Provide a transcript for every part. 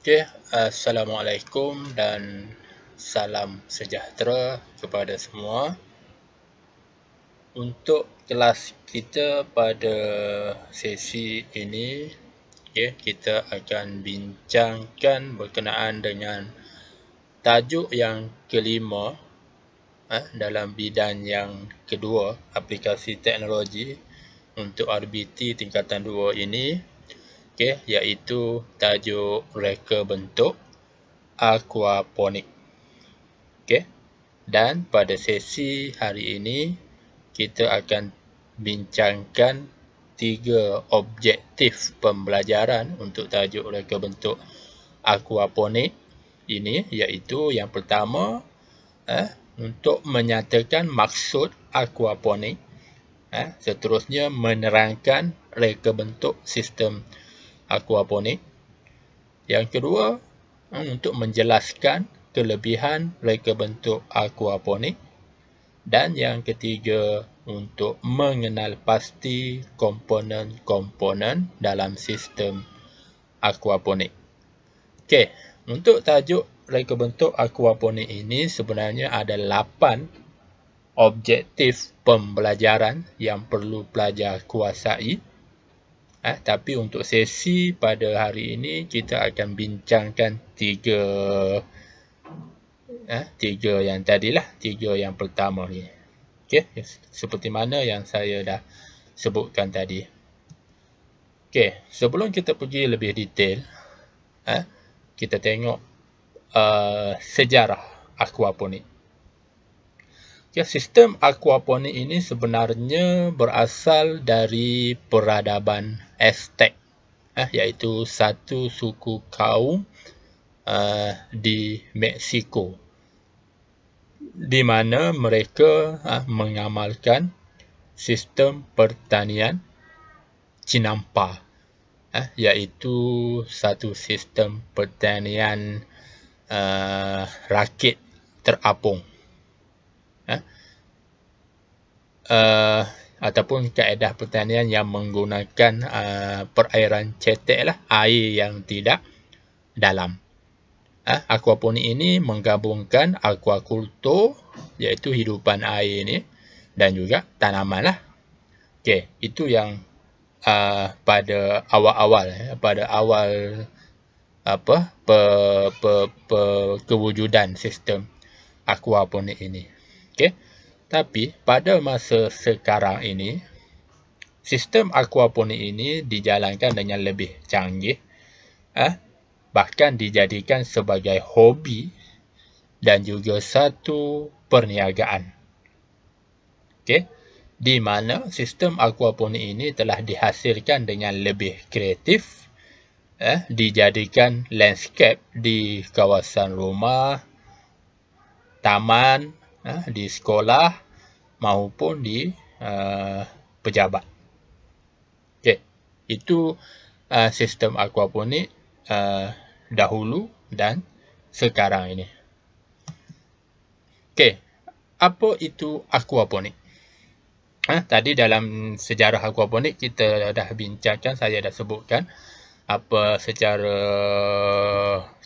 Okey, Assalamualaikum dan salam sejahtera kepada semua. Untuk kelas kita pada sesi ini, kita akan bincangkan berkenaan dengan tajuk yang kelima dalam bidang yang kedua, aplikasi teknologi untuk RBT tingkatan 2 ini, iaitu tajuk reka bentuk aquaponik. Dan pada sesi hari ini, kita akan bincangkan 3 objektif pembelajaran untuk tajuk reka bentuk aquaponik ini, iaitu yang pertama, untuk menyatakan maksud aquaponik. Seterusnya, menerangkan reka bentuk sistem aquaponik. Yang kedua, untuk menjelaskan kelebihan reka bentuk aquaponik. Dan yang ketiga, untuk mengenal pasti komponen-komponen dalam sistem aquaponik. Okey, untuk tajuk reka bentuk aquaponik ini sebenarnya ada 8 objektif pembelajaran yang perlu pelajar kuasai. Tapi untuk sesi pada hari ini, kita akan bincangkan tiga yang tadilah, 3 yang pertama ni. Okey, seperti mana yang saya dah sebutkan tadi. Okey, sebelum kita pergi lebih detail, kita tengok sejarah aquaponik. Sistem aquaponik ini sebenarnya berasal dari peradaban Aztec, iaitu satu suku kaum di Mexico, di mana mereka mengamalkan sistem pertanian cinampa, iaitu satu sistem pertanian rakit terapung, ataupun kaedah pertanian yang menggunakan perairan cetek, air yang tidak dalam. Aquaponik ini menggabungkan aquaculture, iaitu hidupan air ni, dan juga tanaman . Okey, itu yang pada awal kewujudan sistem aquaponik ini. Okey, tapi pada masa sekarang ini, sistem aquaponik ini dijalankan dengan lebih canggih, bahkan dijadikan sebagai hobi dan juga satu perniagaan. Okey, di mana sistem aquaponik ini telah dihasilkan dengan lebih kreatif, dijadikan landscape di kawasan rumah, taman, di sekolah maupun di pejabat. Okey, itu sistem aquaponik dahulu dan sekarang ini. Okey, apa itu aquaponik? Tadi dalam sejarah aquaponik kita dah bincangkan, saya dah sebutkan apa secara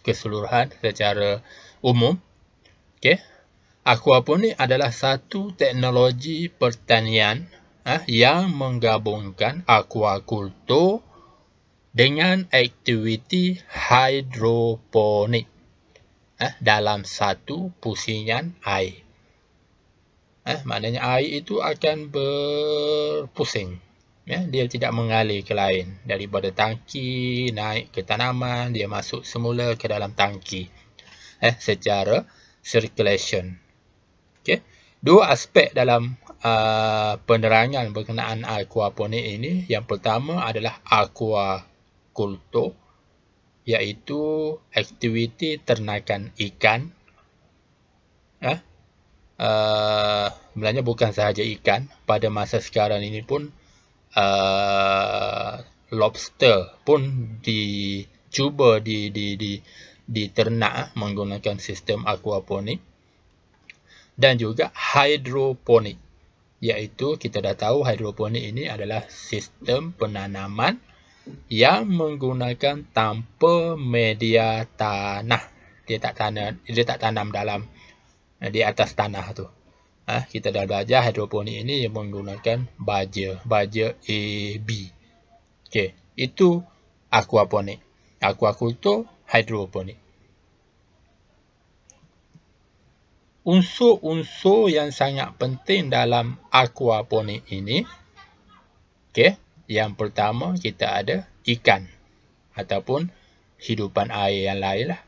keseluruhan, secara umum. Okey, aquaponik adalah satu teknologi pertanian yang menggabungkan aquaculture dengan aktiviti hidroponik dalam satu pusingan air. Maknanya air itu akan berpusing. Dia tidak mengalir ke lain. Daripada tangki naik ke tanaman, dia masuk semula ke dalam tangki secara circulation. Okey, dua aspek dalam penerangan berkenaan aquaponik ini. Yang pertama adalah aquaculture, iaitu aktiviti ternakan ikan. Sebenarnya bukan sahaja ikan, pada masa sekarang ini pun lobster pun dicuba diternak menggunakan sistem aquaponik. Dan juga hidroponik, iaitu kita dah tahu hidroponik ini adalah sistem penanaman yang menggunakan tanpa media tanah. Dia tak tanam dalam di atas tanah tu. Kita dah belajar hidroponik ini yang menggunakan baja AB. Okey, itu aquaponik. Aquakultur hidroponik. Unsur-unsur yang sangat penting dalam aquaponik ini, okey, yang pertama kita ada ikan ataupun hidupan air yang lain lah.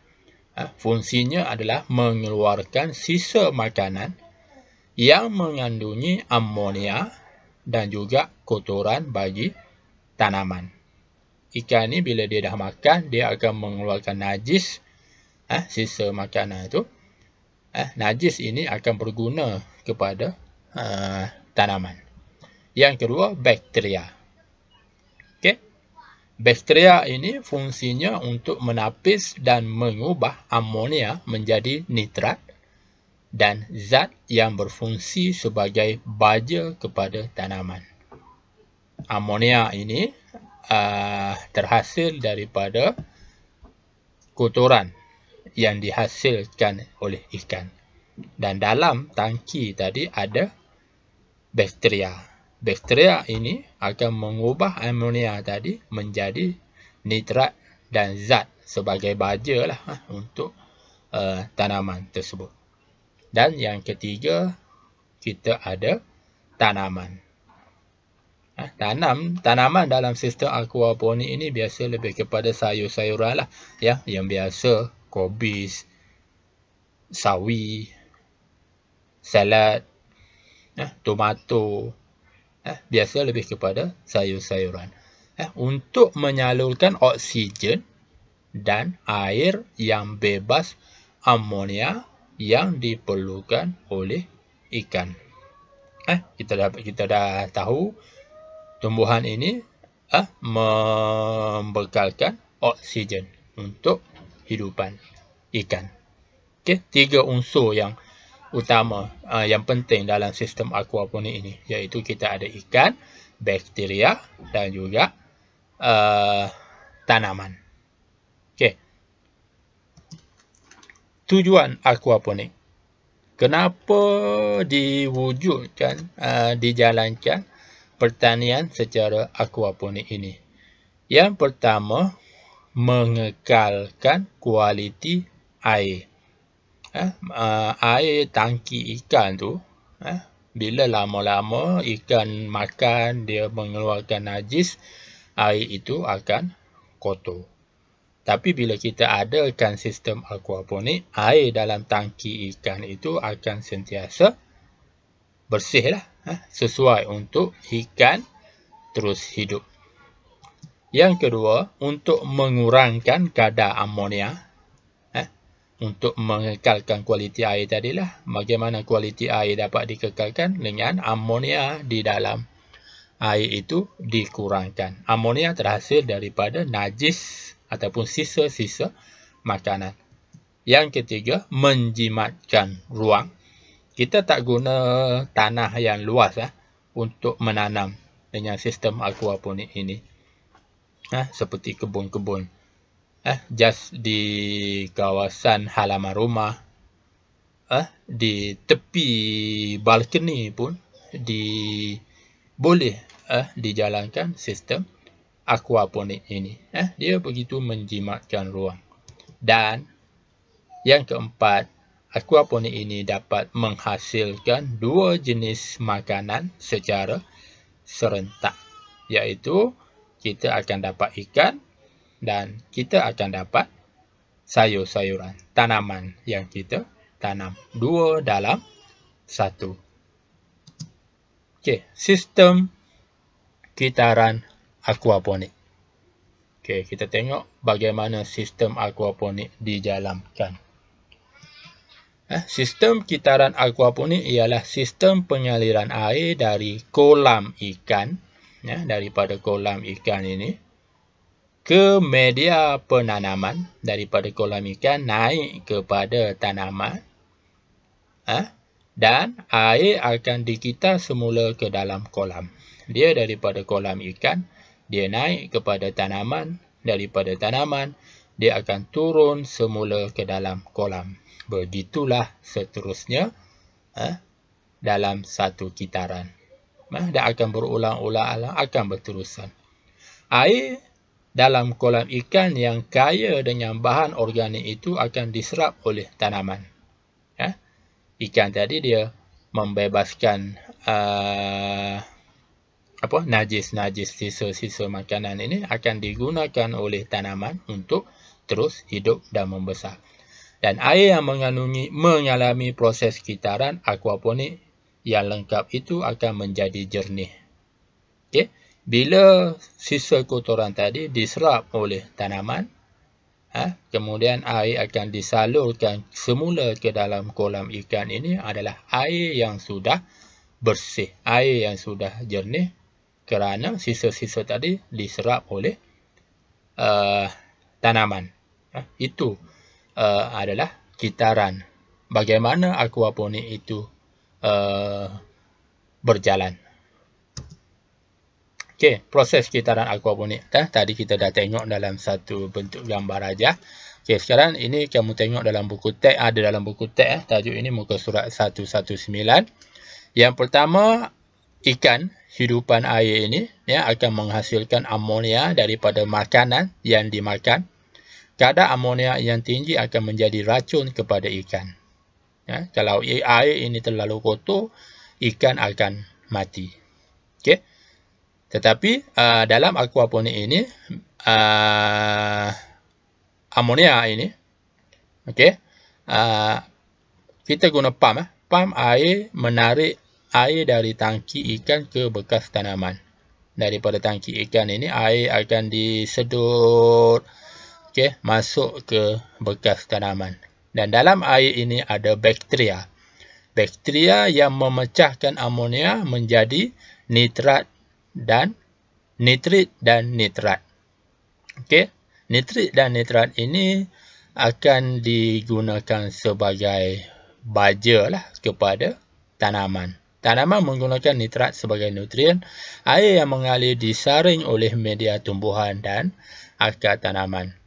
Fungsinya adalah mengeluarkan sisa makanan yang mengandungi amonia dan juga kotoran bagi tanaman. Ikan ni bila dia dah makan, dia akan mengeluarkan najis, sisa makanan itu. Najis ini akan berguna kepada tanaman. Yang kedua, bakteria. Okay? Bakteria ini fungsinya untuk menapis dan mengubah amonia menjadi nitrat dan zat yang berfungsi sebagai baja kepada tanaman. Amonia ini terhasil daripada kotoran yang dihasilkan oleh ikan. Dan dalam tangki tadi ada bakteria. Bakteria ini akan mengubah amonia tadi menjadi nitrat dan zat sebagai baja lah untuk tanaman tersebut. Dan yang ketiga, kita ada tanaman. Tanaman dalam sistem aquaponik ini biasa lebih kepada sayur-sayuran lah, ya, yang biasa kobis, sawi, salad, tomato, biasa lebih kepada sayur-sayuran. Untuk menyalurkan oksigen dan air yang bebas amonia yang diperlukan oleh ikan. Kita dah tahu tumbuhan ini membekalkan oksigen untuk hidupan ikan. Okey, 3 unsur yang utama yang penting dalam sistem aquaponik ini, iaitu kita ada ikan, bakteria dan juga tanaman. Okey. Tujuan aquaponik. Kenapa dijalankan pertanian secara aquaponik ini? Yang pertama, mengekalkan kualiti air. Air tangki ikan tu, bila lama-lama ikan makan, dia mengeluarkan najis, air itu akan kotor. Tapi bila kita adakan sistem aquaponik, air dalam tangki ikan itu akan sentiasa bersih lah, sesuai untuk ikan terus hidup. Yang kedua, untuk mengurangkan kadar amonia, untuk mengekalkan kualiti air tadilah. Bagaimana kualiti air dapat dikekalkan? Dengan amonia di dalam air itu dikurangkan. Amonia terhasil daripada najis ataupun sisa-sisa makanan. Yang ketiga, menjimatkan ruang. Kita tak guna tanah yang luas untuk menanam dengan sistem aquaponik ini. Seperti kebun-kebun. Just di kawasan halaman rumah, di tepi balkoni pun boleh dijalankan sistem aquaponik ini. Dia begitu menjimatkan ruang. Dan yang keempat, aquaponik ini dapat menghasilkan 2 jenis makanan secara serentak, iaitu kita akan dapat ikan dan kita akan dapat sayur-sayuran, tanaman yang kita tanam. 2 dalam 1. Okey, sistem kitaran aquaponik. Okey, kita tengok bagaimana sistem aquaponik dijalankan. Sistem kitaran aquaponik ialah sistem pengaliran air dari kolam ikan, daripada kolam ikan ini ke media penanaman, daripada kolam ikan naik kepada tanaman, dan air akan dikitar semula ke dalam kolam. Dia daripada kolam ikan dia naik kepada tanaman, daripada tanaman, dia akan turun semula ke dalam kolam. Begitulah seterusnya dalam satu kitaran. Dan akan berulang-ulang, akan berterusan. Air dalam kolam ikan yang kaya dengan bahan organik itu akan diserap oleh tanaman. Ikan tadi dia membebaskan najis-najis, sisa-sisa makanan ini akan digunakan oleh tanaman untuk terus hidup dan membesar. Dan air yang mengalami proses kitaran aquaponik yang lengkap itu akan menjadi jernih. Okey, bila sisa kotoran tadi diserap oleh tanaman, kemudian air akan disalurkan semula ke dalam kolam ikan ini adalah air yang sudah bersih, air yang sudah jernih, kerana sisa-sisa tadi diserap oleh tanaman. Itu adalah kitaran. Bagaimana aquaponik itu berjalan. Okey, proses kitaran aquaponik. Tadi kita dah tengok dalam satu bentuk gambar aja. Okey, sekarang ini kamu tengok dalam buku teks, ada dalam buku teks. Tajuk ini muka surat 119. Yang pertama, ikan hidupan air ini akan menghasilkan amonia daripada makanan yang dimakan. Kadar amonia yang tinggi akan menjadi racun kepada ikan. Kalau air ini terlalu kotor, ikan akan mati. Okey. Tetapi dalam aquaponik ini, amonia ini, okey, kita guna pam. Pam air menarik air dari tangki ikan ke bekas tanaman. Daripada tangki ikan ini, air akan disedut, masuk ke bekas tanaman. Dan dalam air ini ada bakteria. Bakteria yang memecahkan amonia menjadi nitrit dan nitrat. Okey, nitrit dan nitrat ini akan digunakan sebagai baja kepada tanaman. Tanaman menggunakan nitrat sebagai nutrien. Air yang mengalir disaring oleh media tumbuhan dan akar tanaman.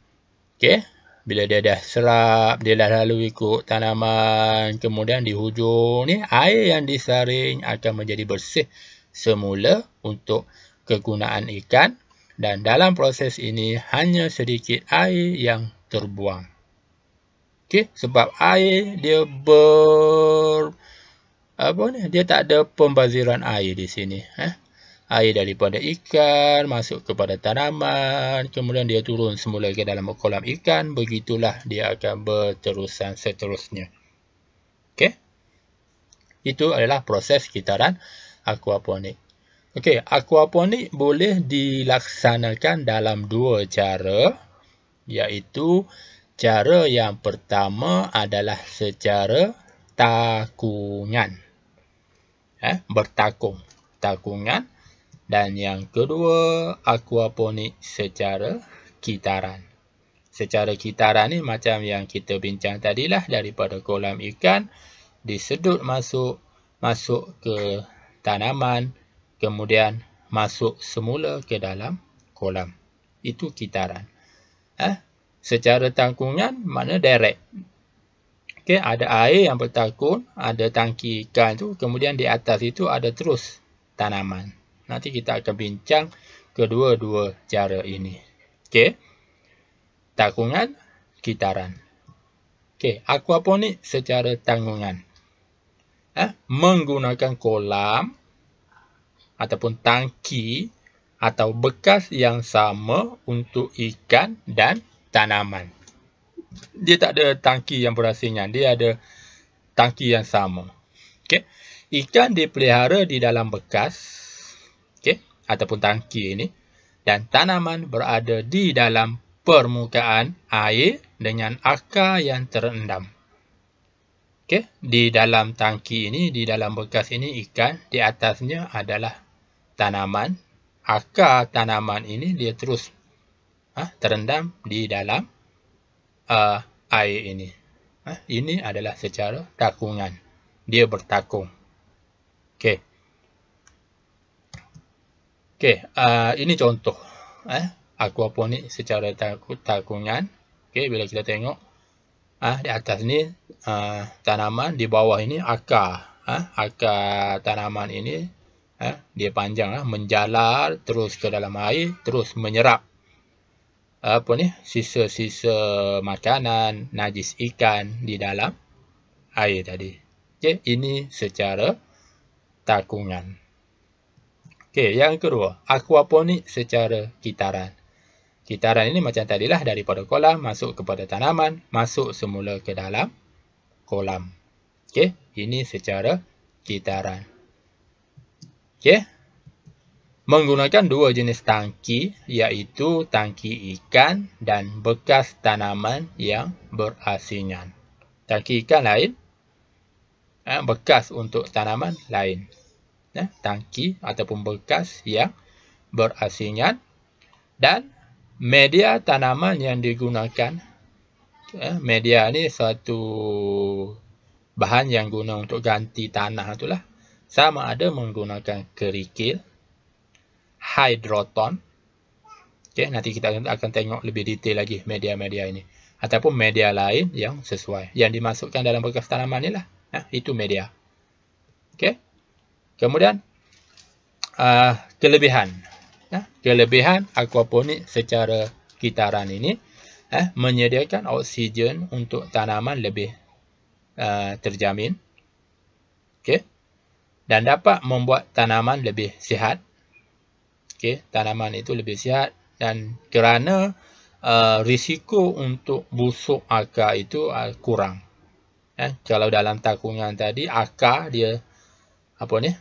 Okey, bila dia dah serap, dia dah lalu ikut tanaman, kemudian di hujung ni air yang disaring akan menjadi bersih semula untuk kegunaan ikan, dan dalam proses ini hanya sedikit air yang terbuang. Okey, sebab air dia dia tak ada pembaziran air di sini. Air daripada ikan masuk kepada tanaman, kemudian dia turun semula ke dalam kolam ikan, begitulah dia akan berterusan seterusnya. Okey. Itu adalah proses kitaran aquaponik. Okey, aquaponik boleh dilaksanakan dalam dua cara, iaitu cara yang pertama adalah secara takungan. Bertakung, takungan. Dan yang kedua, aquaponik secara kitaran. Secara kitaran ni macam yang kita bincang tadilah, daripada kolam ikan disedut masuk ke tanaman, kemudian masuk semula ke dalam kolam. Itu kitaran. Secara takungan mana direct. Okey, ada air yang bertakun, ada tangki ikan tu, kemudian di atas itu ada terus tanaman. Nanti kita akan bincang kedua-dua cara ini. Okey. Takungan, kitaran. Okey, aquaponik secara tanggungan. Menggunakan kolam ataupun tangki atau bekas yang sama untuk ikan dan tanaman. Dia tak ada tangki yang berasingan, dia ada tangki yang sama. Okey. Ikan dipelihara di dalam bekas, ataupun tangki ini, dan tanaman berada di dalam permukaan air dengan akar yang terendam. Okey, di dalam tangki ini, di dalam bekas ini ikan, di atasnya adalah tanaman. Akar tanaman ini dia terus terendam di dalam air ini. Ini adalah secara takungan. Dia bertakung. Okey. Okey, ini contoh. aquaponik secara takungan. Okey, bila kita tengok di atas ni tanaman, di bawah ini akar. Akar tanaman ini dia panjang, menjalar terus ke dalam air, terus menyerap sisa-sisa makanan, najis ikan di dalam air tadi. Okey, ini secara takungan. Okey, yang kedua, aquaponik secara kitaran. Kitaran ini macam tadilah, daripada kolam masuk kepada tanaman, masuk semula ke dalam kolam. Okey, ini secara kitaran. Okey. Menggunakan dua jenis tangki, iaitu tangki ikan dan bekas tanaman yang berasingan. Tangki ikan lain, bekas untuk tanaman lain. Tangki ataupun bekas yang berasingan, dan media tanaman yang digunakan. Media ni suatu bahan yang guna untuk ganti tanah itulah. Sama ada menggunakan kerikil, hidroton. Okey, nanti kita akan tengok lebih detail lagi media-media ini. Ataupun media lain yang sesuai. Yang dimasukkan dalam bekas tanaman ni lah. Itu media. Okey. Kemudian, kelebihan. Kelebihan aquaponik secara kitaran ini menyediakan oksigen untuk tanaman lebih terjamin. Okey. Dan dapat membuat tanaman lebih sihat. Okey, tanaman itu lebih sihat, dan kerana risiko untuk busuk akar itu kurang. Kalau dalam takungan tadi, akar dia okey,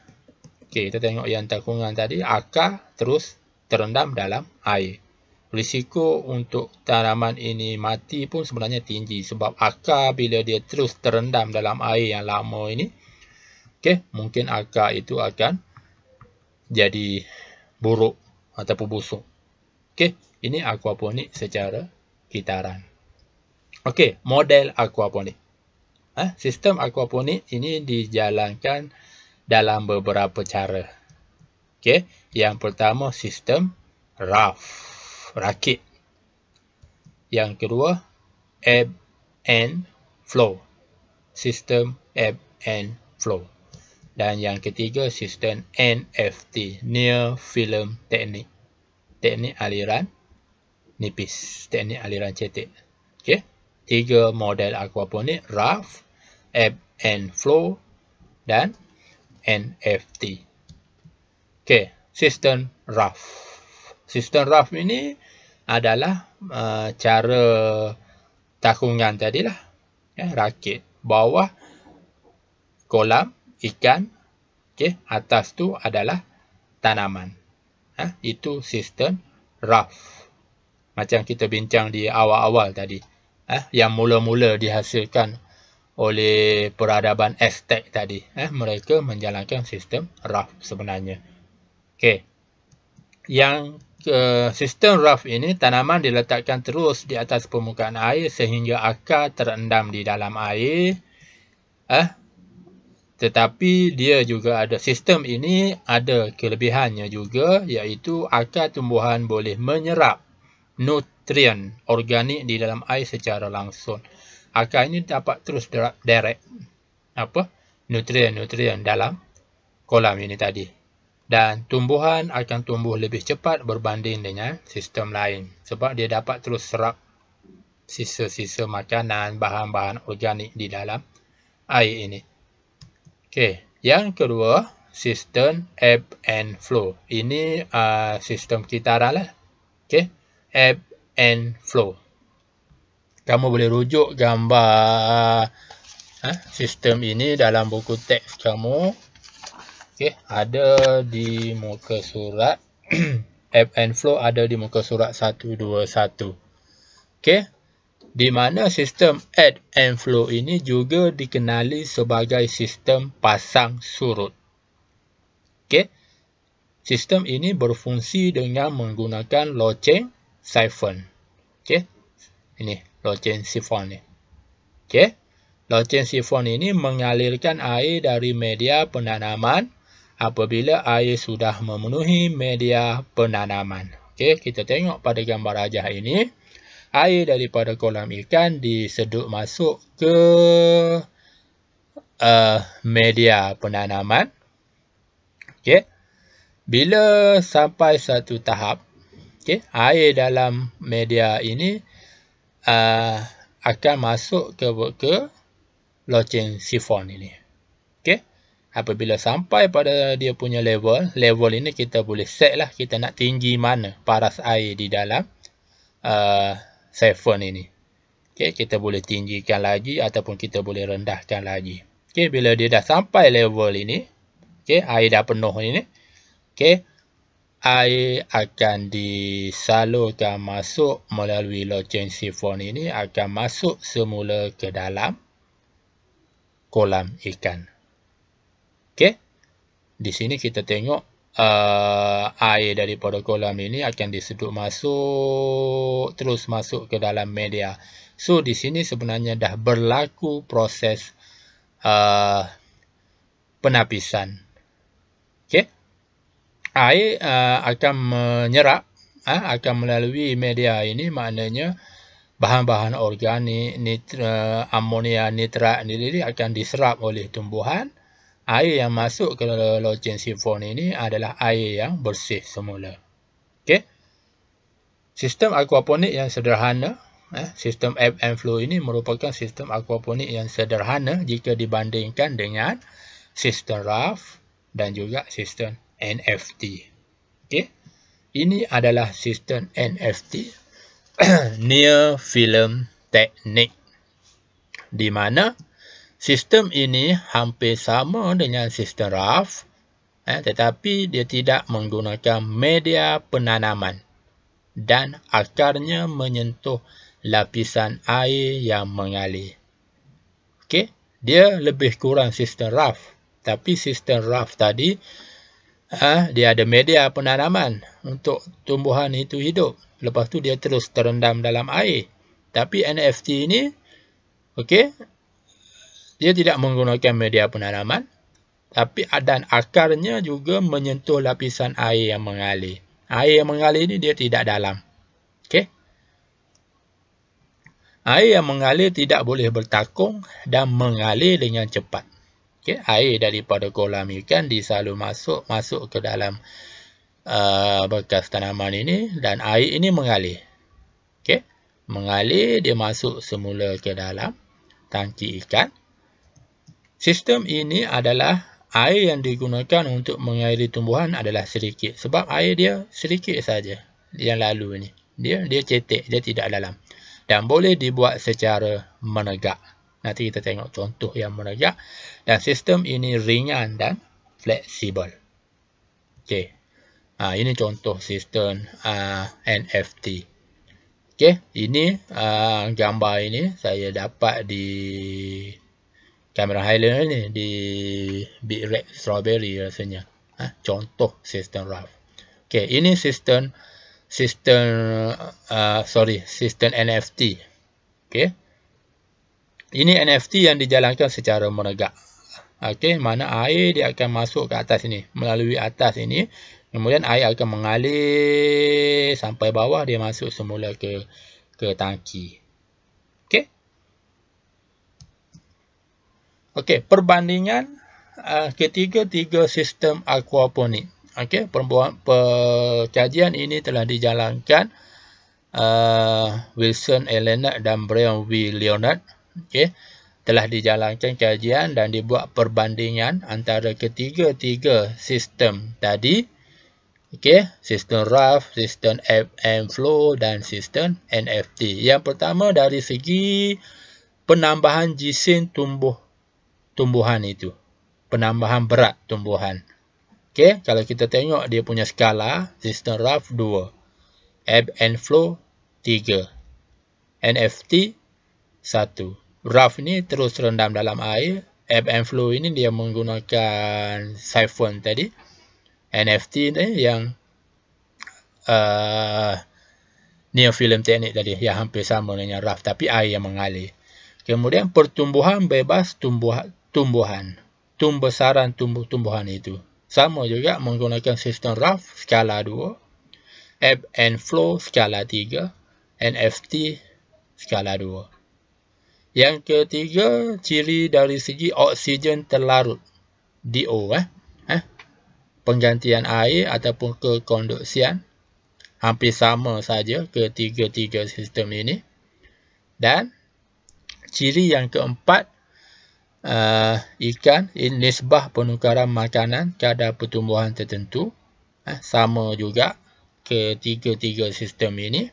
kita tengok yang takungan tadi, akar terus terendam dalam air. Risiko untuk tanaman ini mati pun sebenarnya tinggi, sebab akar bila dia terus terendam dalam air yang lama ini, okey, mungkin akar itu akan jadi buruk ataupun busuk. Okey, ini aquaponik secara kitaran. Okey, model aquaponik. Sistem aquaponik ini dijalankan dalam beberapa cara. Okey, yang pertama sistem raft, rakit. Yang kedua, ebb and flow, sistem ebb and flow. Dan yang ketiga, sistem NFT, Near Film Technique, teknik aliran nipis, teknik aliran cetek. Okey, 3 model aquaponik: raft, ebb and flow, dan NFT. Okey, sistem raft. Sistem raft ini adalah cara takungan tadilah, rakit. Bawah kolam ikan, okey, atas tu adalah tanaman. Itu sistem raft. Macam kita bincang di awal-awal tadi, yang mula-mula dihasilkan oleh peradaban Aztec tadi. Mereka menjalankan sistem raft sebenarnya. Okey. Yang sistem raft ini, tanaman diletakkan terus di atas permukaan air sehingga akar terendam di dalam air. Tetapi dia juga ada, sistem ini ada kelebihannya juga, iaitu akar tumbuhan boleh menyerap nutrien organik di dalam air secara langsung. Akar ini dapat terus direct nutrien dalam kolam ini tadi. Dan tumbuhan akan tumbuh lebih cepat berbanding dengan sistem lain, sebab dia dapat terus serap sisa-sisa makanan, bahan-bahan organik di dalam air ini. Okey, yang kedua, sistem ebb and flow. Ini sistem kitaran lah. Okey, ebb and flow. Kamu boleh rujuk gambar sistem ini dalam buku teks kamu. Okey, ada di muka surat ebb and flow, ada di muka surat 121. Okey, di mana sistem ebb and flow ini juga dikenali sebagai sistem pasang surut. Okey, sistem ini berfungsi dengan menggunakan loceng sifon. Okey, ini loceng sifon ni. Okey, loceng sifon ini mengalirkan air dari media penanaman apabila air sudah memenuhi media penanaman. Okey, kita tengok pada gambar rajah ini, air daripada kolam ikan disedut masuk ke media penanaman. Okey. Bila sampai satu tahap, okey, air dalam media ini akan masuk ke loceng sifon ini. Okey. Apabila sampai pada dia punya level ini kita boleh set lah kita nak tinggi mana paras air di dalam sifon ini. Okey, kita boleh tinggikan lagi ataupun kita boleh rendahkan lagi. Okey, bila dia dah sampai level ini, okey, air dah penuh ini, okey, air akan disalurkan masuk melalui loceng sifon ini, akan masuk semula ke dalam kolam ikan. Okey, di sini kita tengok air daripada kolam ini akan disedut masuk, terus masuk ke dalam media. So, di sini sebenarnya dah berlaku proses penapisan. Okey, air akan menyerap, akan melalui media ini, maknanya bahan-bahan organik, amonia, nitrat ini akan diserap oleh tumbuhan. Air yang masuk ke loceng sifon ini adalah air yang bersih semula. Okey. Sistem aquaponik yang sederhana, sistem ebb and flow ini merupakan sistem aquaponik yang sederhana jika dibandingkan dengan sistem raft dan juga sistem NFT. Okey. Ini adalah sistem NFT, near film technique, di mana sistem ini hampir sama dengan sistem raft, tetapi dia tidak menggunakan media penanaman dan akarnya menyentuh lapisan air yang mengalir. Okey, dia lebih kurang sistem raft, tapi sistem raft tadi dia ada media penanaman untuk tumbuhan itu hidup. Lepas tu dia terus terendam dalam air. Tapi NFT ini, okey, dia tidak menggunakan media penanaman, tapi dan akarnya juga menyentuh lapisan air yang mengalir. Air yang mengalir ini dia tidak dalam. Okey. Air yang mengalir tidak boleh bertakung dan mengalir dengan cepat. Okey, air daripada kolam ikan disalur masuk ke dalam bekas tanaman ini dan air ini mengalir. Okey. Mengalir, dia masuk semula ke dalam tangki ikan. Sistem ini adalah air yang digunakan untuk mengairi tumbuhan adalah sedikit. Sebab air dia sedikit saja yang lalu ini. Dia cetek, dia tidak dalam. Dan boleh dibuat secara menegak. Nanti kita tengok contoh yang menegak. Dan sistem ini ringan dan fleksibel. Okey. Ini contoh sistem NFT. Okey, ini gambar ini saya dapat di Cameron Highlands ni, di Big Red Strawberry rasanya. Contoh sistem raft. Okey, ini sistem NFT. Okey. Ini NFT yang dijalankan secara menegak. Okey, mana air dia akan masuk ke atas ini, melalui atas ini. Kemudian air akan mengalir sampai bawah, dia masuk semula ke tangki. Okey. Okey, perbandingan ketiga-tiga sistem aquaponik. Okey, kajian ini telah dijalankan Wilson A. Leonard dan Brian W. Leonard. Okey, telah dijalankan kajian dan dibuat perbandingan antara ketiga-tiga sistem tadi. Okey, sistem raft, sistem ebb and flow dan sistem NFT. Yang pertama dari segi penambahan jisim tumbuhan itu. Penambahan berat tumbuhan. Okey, kalau kita tengok dia punya skala, sistem raft 2, ebb and flow 3, NFT 1. Raft ni terus rendam dalam air, ebb and flow ini dia menggunakan siphon tadi. NFT ni yang near film teknik tadi, yang hampir sama dengan raft tapi air yang mengalir. Kemudian pertumbuhan bebas pembesaran tumbuhan itu sama juga menggunakan sistem raft skala 2, ebb and flow skala 3, NFT skala 2. Yang ketiga, ciri dari segi oksigen terlarut, DO, penggantian air ataupun kekonduksian, hampir sama saja ketiga-tiga sistem ini. Dan ciri yang keempat, ikan, nisbah penukaran makanan kadar pertumbuhan tertentu, sama juga ketiga-tiga sistem ini.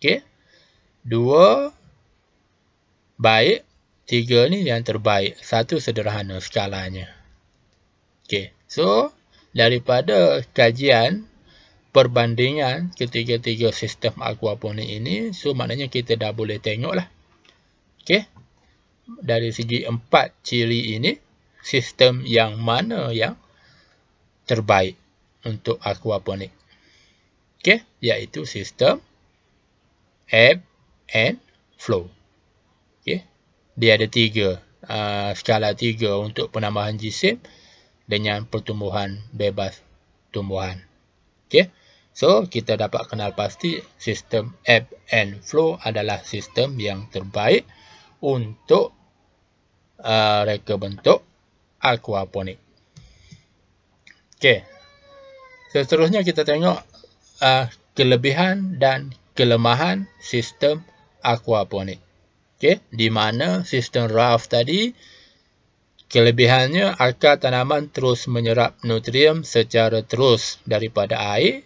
Okey. 2 baik, 3 ni yang terbaik. 1 sederhana skalanya. Okey. So, daripada kajian perbandingan ketiga-tiga sistem aquaponik ini, so maknanya kita dah boleh tengoklah. Okey. Dari segi 4 ciri ini, sistem yang mana yang terbaik untuk aquaponik. Okey, iaitu sistem ebb and flow. Okey. Dia ada 3, skala 3 untuk penambahan jisim dengan pertumbuhan bebas tumbuhan. Okey. So, kita dapat kenal pasti sistem ebb and flow adalah sistem yang terbaik untuk reka bentuk aquaponik. Okey. Seterusnya kita tengok kelebihan dan kelemahan sistem aquaponik. Okey, di mana sistem raft tadi, kelebihannya akar tanaman terus menyerap nutrien secara terus daripada air,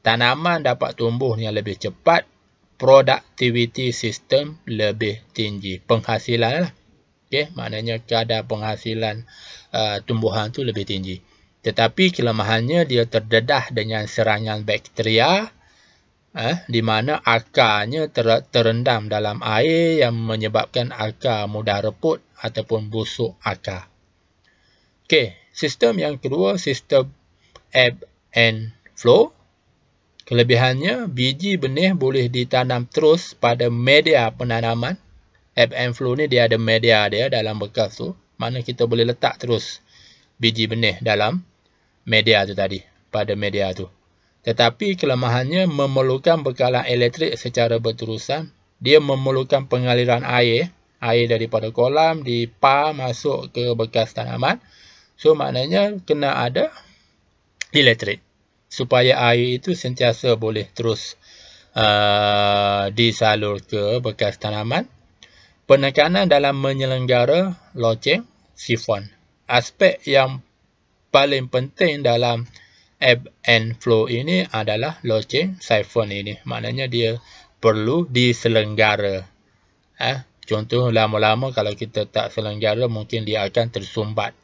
tanaman dapat tumbuh yang lebih cepat, produktiviti sistem lebih tinggi, penghasilan lah. Okey, maknanya kadar penghasilan tumbuhan tu lebih tinggi. Tetapi kelemahannya dia terdedah dengan serangan bakteria, di mana akarnya terendam dalam air yang menyebabkan akar mudah reput ataupun busuk akar. Okey, sistem yang kedua, sistem ebb and flow. Kelebihannya, biji benih boleh ditanam terus pada media penanaman. Ebb and flow ni dia ada media dia dalam bekas tu, mana kita boleh letak terus biji benih dalam media tu tadi, pada media tu. Tetapi kelemahannya memerlukan bekalan elektrik secara berterusan. Dia memerlukan pengaliran air daripada kolam dipam masuk ke bekas tanaman. So maknanya kena ada elektrik supaya air itu sentiasa boleh terus disalur ke bekas tanaman. Penekanan dalam menyelenggara loceng sifon. Aspek yang paling penting dalam ebb and flow ini adalah loceng sifon ini. Maknanya dia perlu diselenggara. Contoh, lama-lama kalau kita tak selenggara, mungkin dia akan tersumbat.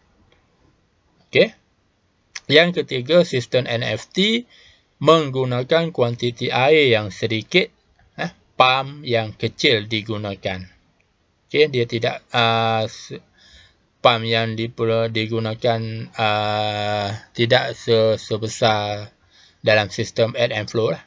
Okey. Yang ketiga, sistem NFT menggunakan kuantiti air yang sedikit, pam yang kecil digunakan. Okey, dia tidak pam yang digunakan tidak sebesar dalam sistem ebb and flow lah.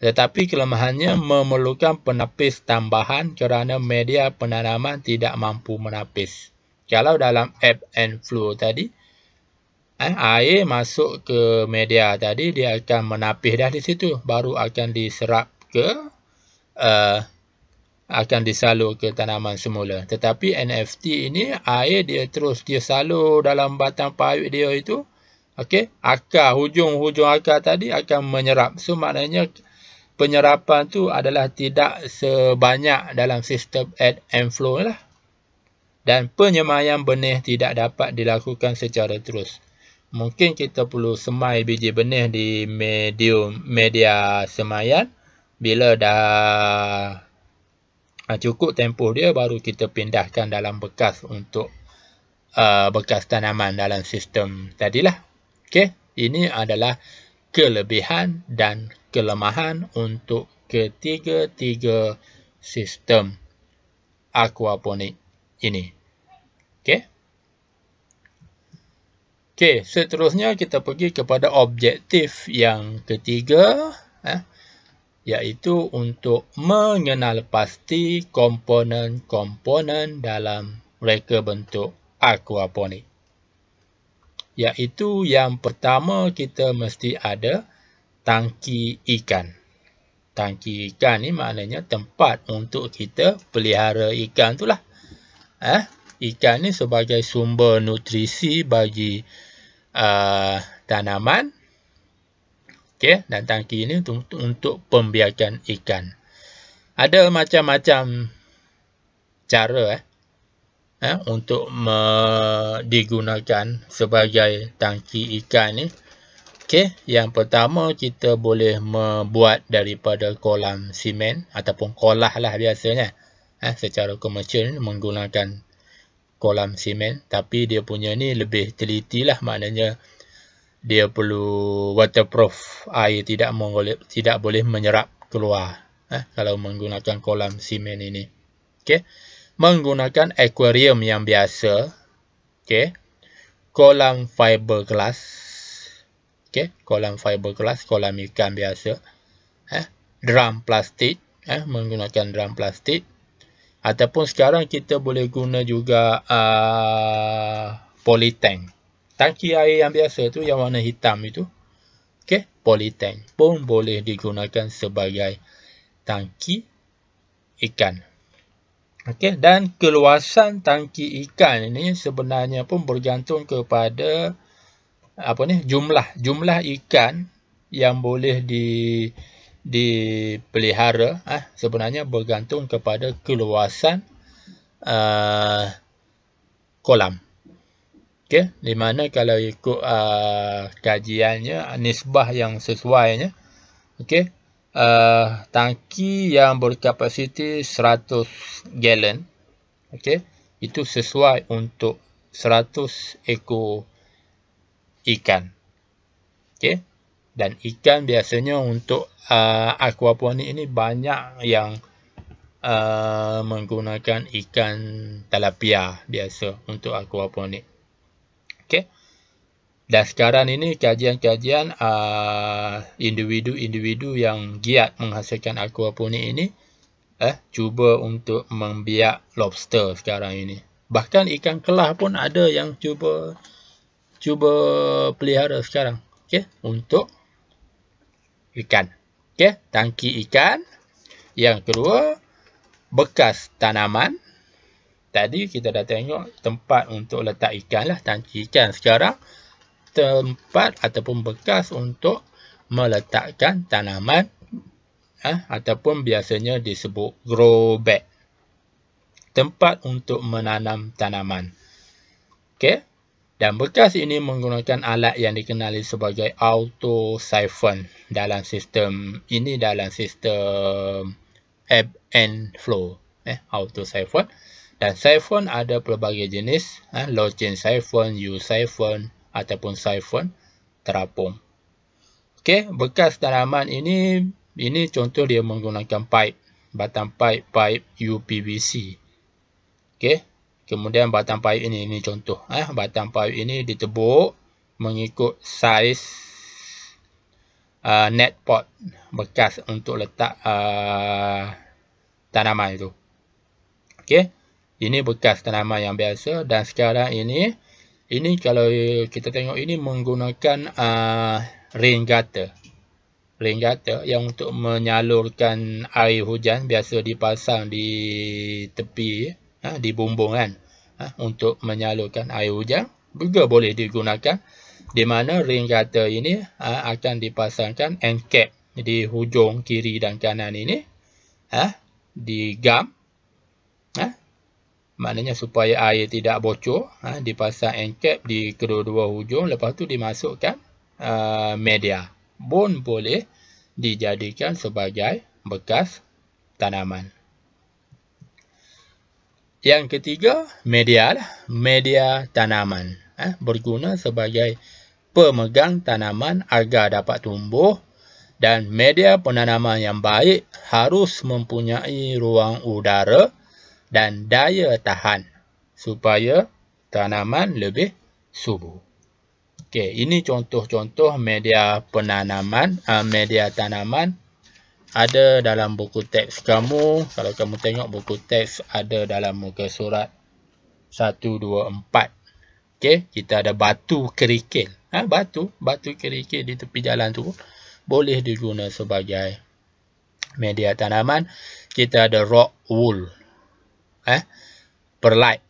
Tetapi kelemahannya memerlukan penapis tambahan kerana media penanaman tidak mampu menapis. Kalau dalam ebb and flow tadi, air masuk ke media tadi, dia akan menapis dah di situ, baru akan diserap ke akan disalur ke tanaman semula. Tetapi NFT ini, air dia terus dia salur dalam batang payut dia itu. Okey, akar, hujung akar tadi akan menyerap. So maknanya penyerapan tu adalah tidak sebanyak dalam sistem ebb and flow lah. Dan penyemaian benih tidak dapat dilakukan secara terus. Mungkin kita perlu semai biji benih di media semaian. Bila dah cukup tempoh dia, baru kita pindahkan dalam bekas untuk bekas tanaman dalam sistem tadilah. Okey, ini adalah kelebihan dan kelemahan untuk ketiga-tiga sistem aquaponik ini. Okey. Okey, seterusnya kita pergi kepada objektif yang ketiga, iaitu untuk mengenal pasti komponen-komponen dalam reka bentuk aquaponik. Iaitu yang pertama, kita mesti ada tangki ikan. Tangki ikan ni maknanya tempat untuk kita pelihara ikan tu lah. Ikan ni sebagai sumber nutrisi bagi tanaman. Okey, dan tangki ini untuk pembiakan ikan. Ada macam-macam cara untuk digunakan sebagai tangki ikan ni. Okey, yang pertama kita boleh membuat daripada kolam simen ataupun kolah lah biasanya. Secara komersial ni menggunakan kolam simen, tapi dia punya ni lebih teliti lah, maknanya dia perlu waterproof, air tidak boleh menyerap keluar kalau menggunakan kolam simen ini. Okey, menggunakan akuarium yang biasa, okey, kolam fiberglass, okey, kolam fiberglass, kolam ikan biasa, drum plastik, menggunakan drum plastik, ataupun sekarang kita boleh guna juga polytank. Tangki air yang biasa tu, yang warna hitam itu, okey, polytank pun boleh digunakan sebagai tangki ikan. Okey, dan keluasan tangki ikan ini sebenarnya pun bergantung kepada jumlah ikan yang boleh dipelihara. Sebenarnya bergantung kepada keluasan kolam. Okey, di mana kalau ikut kajiannya, nisbah yang sesuainya, okey, tangki yang berkapasiti 100 gallon, okey, itu sesuai untuk 100 ekor ikan. Okey, dan ikan biasanya untuk aquaponik ini banyak yang menggunakan ikan tilapia biasa untuk aquaponik. Okey. Dan sekarang ini kajian-kajian individu-individu yang giat menghasilkan aquaponik ini cuba untuk membiak lobster sekarang ini. Bahkan ikan kelah pun ada yang cuba pelihara sekarang, okey, untuk ikan. Okey, tangki ikan. Yang kedua, bekas tanaman. Tadi kita dah tengok tempat untuk letak ikan lah, tangki ikan. Sekarang tempat ataupun bekas untuk meletakkan tanaman, ataupun biasanya disebut grow bag, tempat untuk menanam tanaman. Okey, dan bekas ini menggunakan alat yang dikenali sebagai auto siphon dalam sistem ebb and flow, auto siphon. Dan siphon ada pelbagai jenis, low chain siphon, U-siphon ataupun siphon terapung. Okey, bekas tanaman ini contoh dia menggunakan pipe, batang pipe UPVC. Okey, kemudian batang pipe ini contoh, batang pipe ini ditebuk mengikut saiz net pot bekas untuk letak tanaman itu. Okey, ini bekas tanaman yang biasa. Dan sekarang ini kalau kita tengok ini menggunakan rain gutter. Rain gutter yang untuk menyalurkan air hujan, biasa dipasang di tepi, di bumbung kan, untuk menyalurkan air hujan juga boleh digunakan, di mana rain gutter ini akan dipasangkan end cap di hujung kiri dan kanan ini, digam, maknanya supaya air tidak bocor, dipasang end cap di kedua-dua hujung, lepas tu dimasukkan media, pun boleh dijadikan sebagai bekas tanaman. Yang ketiga, media lah, media tanaman, berguna sebagai pemegang tanaman agar dapat tumbuh, dan media penanaman yang baik harus mempunyai ruang udara dan daya tahan supaya tanaman lebih subur. Okey, ini contoh-contoh media penanaman, media tanaman ada dalam buku teks kamu. Kalau kamu tengok buku teks ada dalam muka surat 124. Okey, kita ada batu kerikil. Batu kerikil di tepi jalan tu boleh digunakan sebagai media tanaman. Kita ada rock wool, perlite,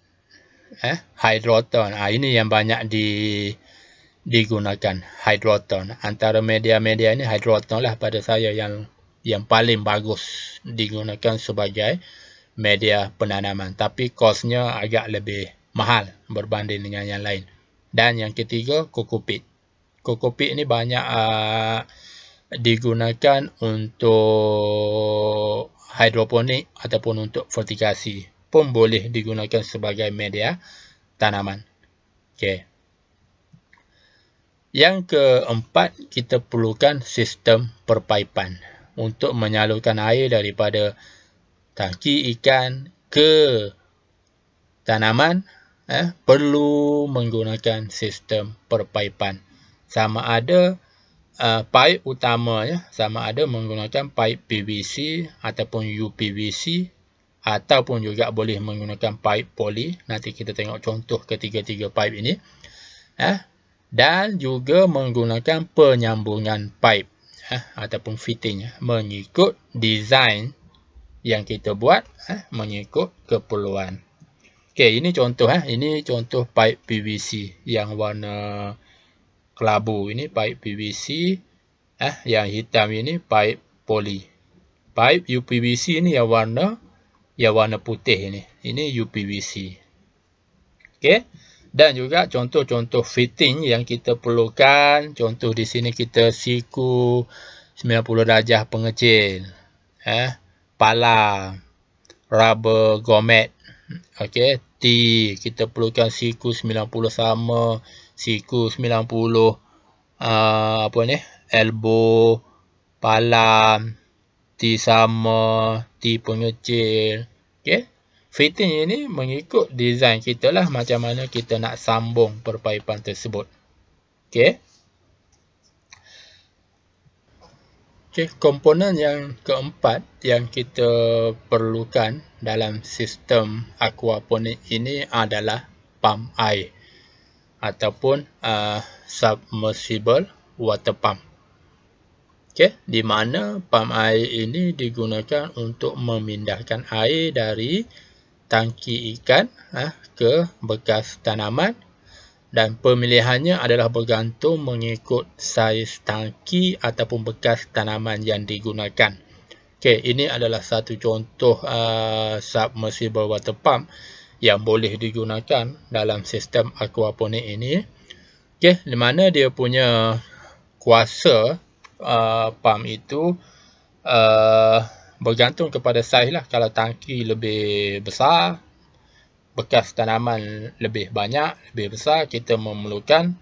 hydroton. Ini yang banyak digunakan, hydroton. Antara media-media ini hydroton lah pada saya yang paling bagus digunakan sebagai media penanaman. Tapi kosnya agak lebih mahal berbanding dengan yang lain. Dan yang ketiga, kokopit. Kokopit ini banyak digunakan untuk hidroponik ataupun untuk vertikasi. Pun boleh digunakan sebagai media tanaman. Okey. Yang keempat, kita perlukan sistem perpaipan untuk menyalurkan air daripada tangki ikan ke tanaman. Perlu menggunakan sistem perpaipan. Sama ada pipe utamanya, sama ada menggunakan pipe PVC ataupun UPVC, ataupun juga boleh menggunakan pipe poly. Nanti kita tengok contoh ketiga-tiga pipe ini. Dan juga menggunakan penyambungan pipe ataupun fitting mengikut design yang kita buat, mengikut keperluan. Okey, ini contoh ini contoh pipe PVC yang warna kelabu. Ini pipe PVC, yang hitam ini pipe poly. Pipe UPVC ini yang warna putih ini. Ini UPVC. Okey. Dan juga contoh-contoh fitting yang kita perlukan. Contoh di sini kita siku 90 darjah pengecil, pala, rubber gomet. Okey, T kita perlukan siku 90 sama, siku 90 elbow, pala, T sama, T pengecil. Okey. Fitting ini mengikut design kita lah, macam mana kita nak sambung perpaipan tersebut. Okey. Okey, komponen yang keempat yang kita perlukan dalam sistem aquaponik ini adalah pump air ataupun submersible water pump. Okey, di mana pump air ini digunakan untuk memindahkan air dari tangki ikan ke bekas tanaman, dan pemilihannya adalah bergantung mengikut saiz tangki ataupun bekas tanaman yang digunakan. Okey, ini adalah satu contoh submersible water pump yang boleh digunakan dalam sistem aquaponik ini. Okey, di mana dia punya kuasa pump itu bergantung kepada saiz lah. Kalau tangki lebih besar, bekas tanaman lebih banyak, lebih besar, kita memerlukan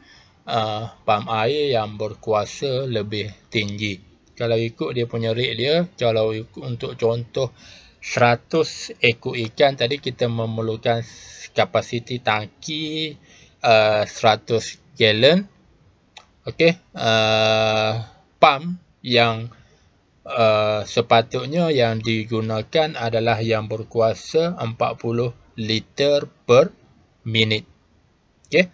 pump air yang berkuasa lebih tinggi. Kalau ikut dia punya rate dia, kalau untuk contoh 100 ekor ikan tadi, kita memerlukan kapasiti tangki 100 gallon. Okey, pump yang sepatutnya yang digunakan adalah yang berkuasa 40 liter per minit. Okey.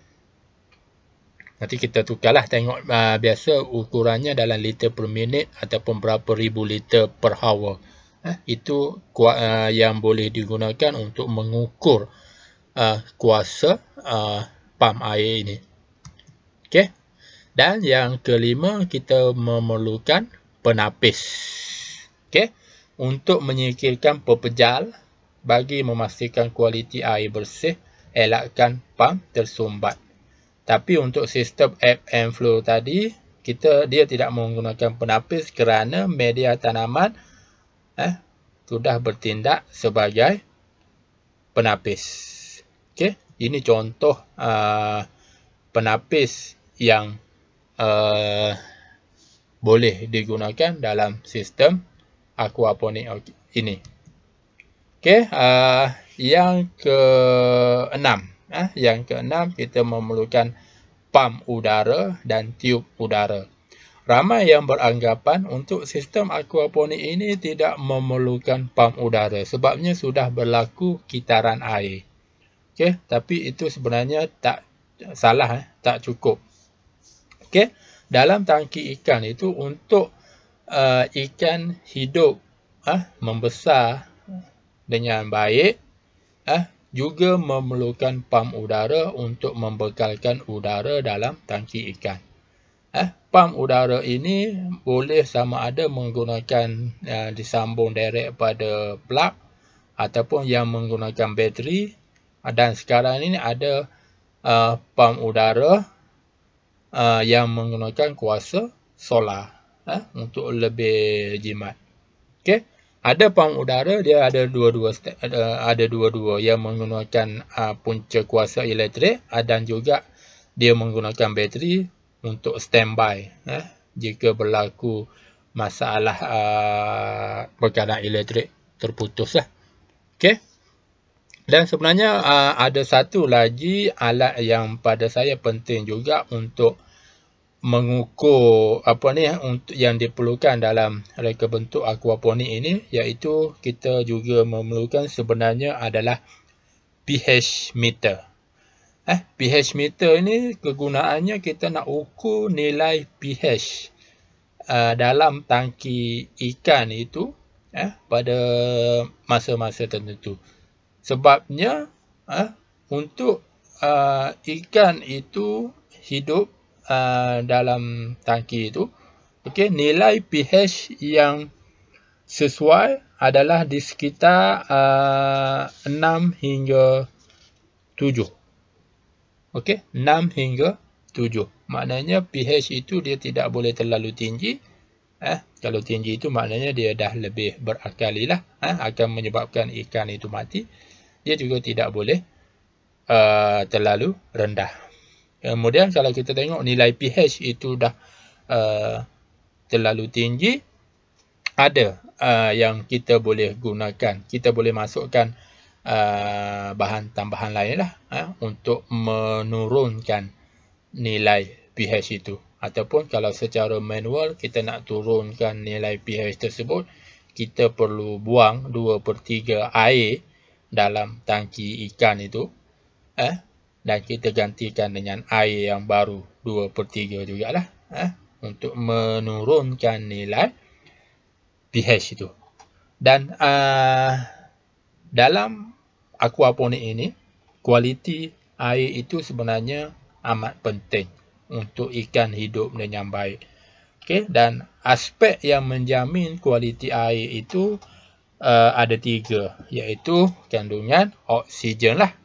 Nanti kita tukarlah, tengok biasa ukurannya dalam liter per minit ataupun berapa ribu liter per hour. Itu yang boleh digunakan untuk mengukur kuasa pump air ini. Okey. Dan yang kelima, kita memerlukan penapis. Okey. Untuk menyingkirkan pepejal, bagi memastikan kualiti air bersih, elakkan pump tersumbat. Tapi untuk sistem ebb and flow tadi, dia tidak menggunakan penapis kerana media tanaman sudah bertindak sebagai penapis. Okey, ini contoh penapis yang boleh digunakan dalam sistem aquaponik ini. Okey, yang keenam. Yang keenam, kita memerlukan pump udara dan tiub udara. Ramai yang beranggapan untuk sistem aquaponik ini tidak memerlukan pump udara sebabnya sudah berlaku kitaran air. Okey, tapi itu sebenarnya tak salah, tak cukup. Okey, dalam tangki ikan itu untuk ikan hidup membesar dengan baik, juga memerlukan pam udara untuk membekalkan udara dalam tangki ikan. Pam udara ini boleh sama ada menggunakan disambung direct pada plug ataupun yang menggunakan bateri, dan sekarang ini ada pam udara yang menggunakan kuasa solar untuk lebih jimat. Okey, ada pam udara, dia ada dua-dua yang menggunakan punca kuasa elektrik, dan juga dia menggunakan bateri untuk standby jika berlaku masalah bekalan elektrik terputus lah. Okey. Dan sebenarnya ada satu lagi alat yang pada saya penting juga untuk mengukur untuk yang diperlukan dalam reka bentuk aquaponik ini, iaitu kita juga memerlukan sebenarnya adalah pH meter. pH meter ini kegunaannya kita nak ukur nilai pH dalam tangki ikan itu pada masa-masa tertentu. Sebabnya untuk ikan itu hidup dalam tangki itu, nilai pH yang sesuai adalah di sekitar 6 hingga 7. 6 hingga 7. Maknanya pH itu dia tidak boleh terlalu tinggi. Kalau tinggi itu maknanya dia dah lebih berakali lah, akan menyebabkan ikan itu mati. Dia juga tidak boleh terlalu rendah. Kemudian kalau kita tengok nilai pH itu dah terlalu tinggi, ada yang kita boleh gunakan. Kita boleh masukkan bahan tambahan lain lah untuk menurunkan nilai pH itu. Ataupun kalau secara manual kita nak turunkan nilai pH tersebut, kita perlu buang 2/3 air dalam tangki ikan itu, dan kita gantikan dengan air yang baru 2/3 jugalah, untuk menurunkan nilai pH itu. Dan dalam aquaponik ini, kualiti air itu sebenarnya amat penting untuk ikan hidup dengan baik. Dan aspek yang menjamin kualiti air itu ada 3, iaitu kandungan oksigen lah.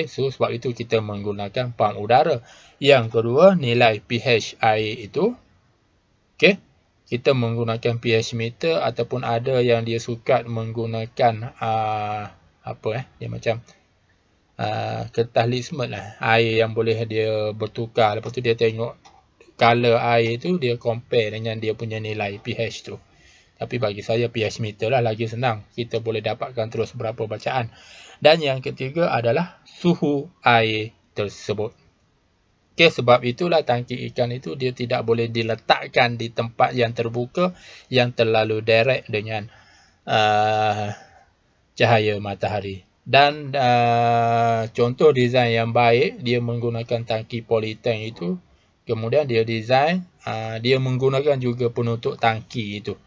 So sebab itu kita menggunakan pam udara. Yang kedua, nilai pH air itu. Kita menggunakan pH meter, ataupun ada yang dia suka menggunakan dia macam kertas litmus lah, air yang boleh dia bertukar. Lepas tu dia tengok color air tu, dia compare dengan dia punya nilai pH tu. Tapi bagi saya pH meter lah lagi senang. Kita boleh dapatkan terus berapa bacaan. Dan yang ketiga adalah suhu air tersebut. Sebab itulah tangki ikan itu dia tidak boleh diletakkan di tempat yang terbuka, yang terlalu direct dengan cahaya matahari. Dan contoh desain yang baik, dia menggunakan tangki polytank itu. Kemudian dia desain, dia menggunakan juga penutup tangki itu,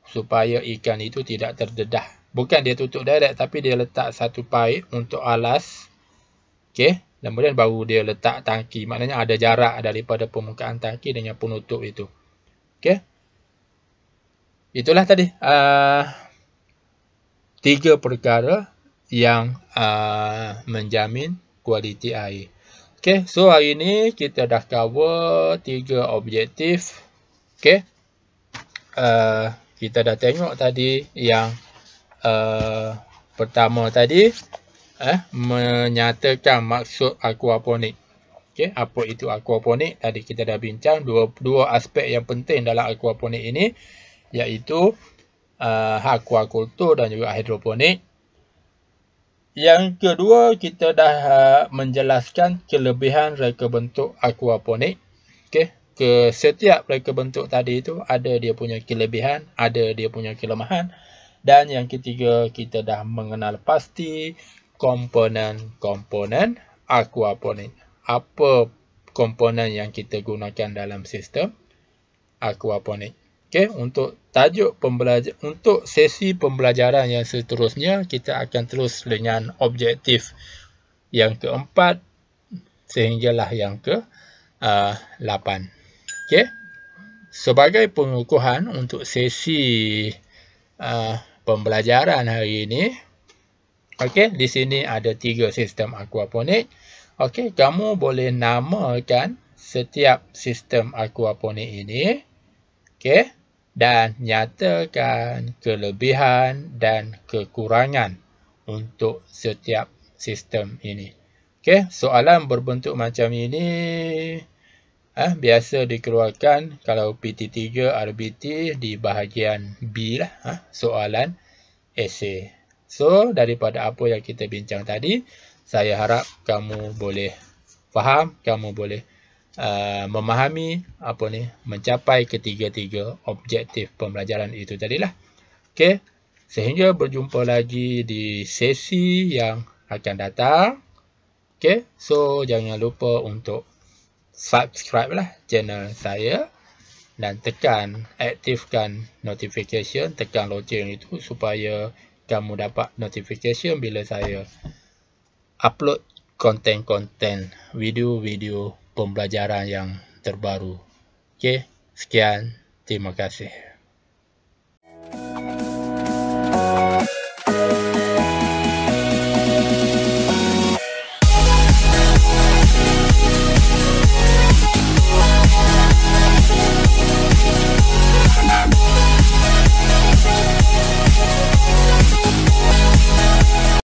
supaya ikan itu tidak terdedah. Bukan dia tutup direct, tapi dia letak satu paip untuk alas. Kemudian baru dia letak tangki. Maknanya ada jarak daripada permukaan tangki dengan penutup itu. Itulah tadi 3 perkara yang menjamin kualiti air. So hari ini kita dah cover 3 objektif. Kita dah tengok tadi yang pertama tadi, menyatakan maksud aquaponik. Apa itu aquaponik? Tadi kita dah bincang dua aspek yang penting dalam aquaponik ini, iaitu aquakultur dan juga hidroponik. Yang kedua, kita dah menjelaskan kelebihan reka bentuk aquaponik. Ke setiap reka bentuk tadi itu ada dia punya kelebihan, ada dia punya kelemahan. Dan yang ketiga, kita dah mengenal pasti komponen-komponen aquaponik. Apa komponen yang kita gunakan dalam sistem aquaponik. Okey, untuk untuk sesi pembelajaran yang seterusnya, kita akan terus dengan objektif yang keempat sehinggalah yang ke-8. Okey. Sebagai pengukuhan untuk sesi pembelajaran hari ini, okey, di sini ada 3 sistem aquaponik. Okey, kamu boleh namakan setiap sistem aquaponik ini. Okey, dan nyatakan kelebihan dan kekurangan untuk setiap sistem ini. Okey, soalan berbentuk macam ini biasa dikeluarkan kalau PT3 RBT di bahagian B lah, soalan esei. So, daripada apa yang kita bincang tadi, saya harap kamu boleh faham, kamu boleh memahami mencapai ketiga-tiga objektif pembelajaran itu tadilah. Okey, sehingga berjumpa lagi di sesi yang akan datang. Okey, so jangan lupa untuk subscribe lah channel saya dan aktifkan notification, tekan loceng itu supaya kamu dapat notification bila saya upload konten-konten video-video pembelajaran yang terbaru. Okey, sekian. Terima kasih.